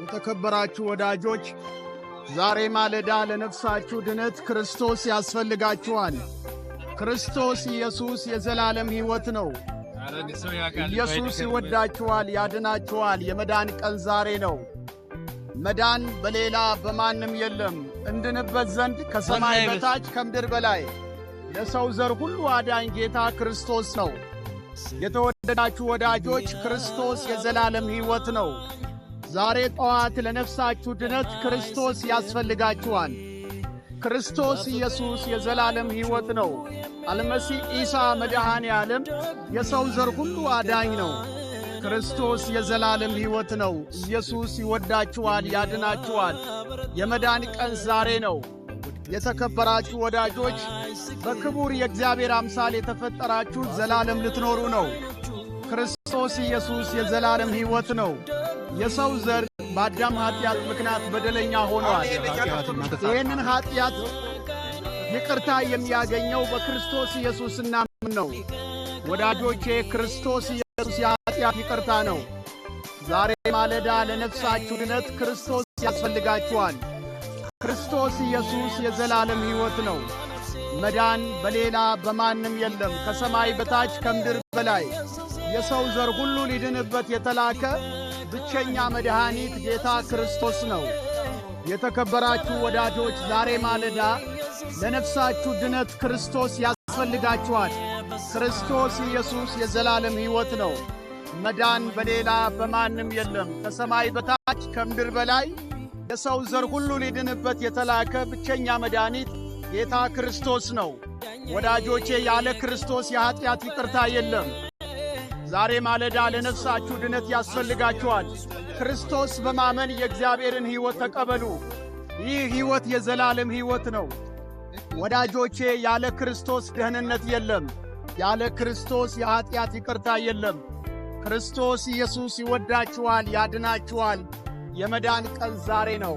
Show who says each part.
Speaker 1: የተከበራችሁ ወዳጆች ዛሬ ማለዳ ለነፍሳችሁ ድነት ክርስቶስ ያስፈልጋችኋል። ክርስቶስ ኢየሱስ የዘላለም ሕይወት ነው። ኢየሱስ ይወዳችኋል፣ ያድናችኋል። የመዳን ቀን ዛሬ ነው። መዳን በሌላ በማንም የለም። እንድንበት ዘንድ ከሰማይ በታች ከምድር በላይ ለሰው ዘር ሁሉ አዳኝ ጌታ ክርስቶስ ነው። የተወደዳችሁ ወዳጆች ክርስቶስ የዘላለም ሕይወት ነው። ዛሬ ጠዋት ለነፍሳችሁ ድነት ክርስቶስ ያስፈልጋችኋል። ክርስቶስ ኢየሱስ የዘላለም ሕይወት ነው። አልመሲህ ኢሳ መድኃኔ ዓለም የሰው ዘር ሁሉ አዳኝ ነው። ክርስቶስ የዘላለም ሕይወት ነው። ኢየሱስ ይወዳችኋል፣ ያድናችኋል። የመዳን ቀን ዛሬ ነው። የተከበራችሁ ወዳጆች በክቡር የእግዚአብሔር አምሳል የተፈጠራችሁ ዘላለም ልትኖሩ ነው። ክርስቶስ ኢየሱስ የዘላለም ሕይወት ነው። የሰው ዘር በአዳም ኀጢአት ምክንያት በደለኛ ሆኗል። ይህንን ኀጢአት ይቅርታ የሚያገኘው በክርስቶስ ኢየሱስ እናምን ነው። ወዳጆቼ ክርስቶስ ኢየሱስ የኀጢአት ይቅርታ ነው። ዛሬ ማለዳ ለነፍሳችሁ ድነት ክርስቶስ ያስፈልጋችኋል። ክርስቶስ ኢየሱስ የዘላለም ሕይወት ነው። መዳን በሌላ በማንም የለም። ከሰማይ በታች ከምድር በላይ የሰው ዘር ሁሉ ሊድንበት የተላከ ብቸኛ መድኃኒት ጌታ ክርስቶስ ነው። የተከበራችሁ ወዳጆች ዛሬ ማለዳ ለነፍሳችሁ ድነት ክርስቶስ ያስፈልጋችኋል። ክርስቶስ ኢየሱስ የዘላለም ሕይወት ነው። መዳን በሌላ በማንም የለም። ከሰማይ በታች ከምድር በላይ የሰው ዘር ሁሉ ሊድንበት የተላከ ብቸኛ መድኃኒት ጌታ ክርስቶስ ነው። ወዳጆቼ ያለ ክርስቶስ የኀጢአት ይቅርታ የለም። ዛሬ ማለዳ ለነፍሳችሁ ድነት ያስፈልጋችኋል። ክርስቶስ በማመን የእግዚአብሔርን ሕይወት ተቀበሉ። ይህ ሕይወት የዘላለም ሕይወት ነው። ወዳጆቼ ያለ ክርስቶስ ደህንነት የለም። ያለ ክርስቶስ የኀጢአት ይቅርታ የለም። ክርስቶስ ኢየሱስ ይወዳችኋል፣ ያድናችኋል። የመዳን ቀን ዛሬ ነው።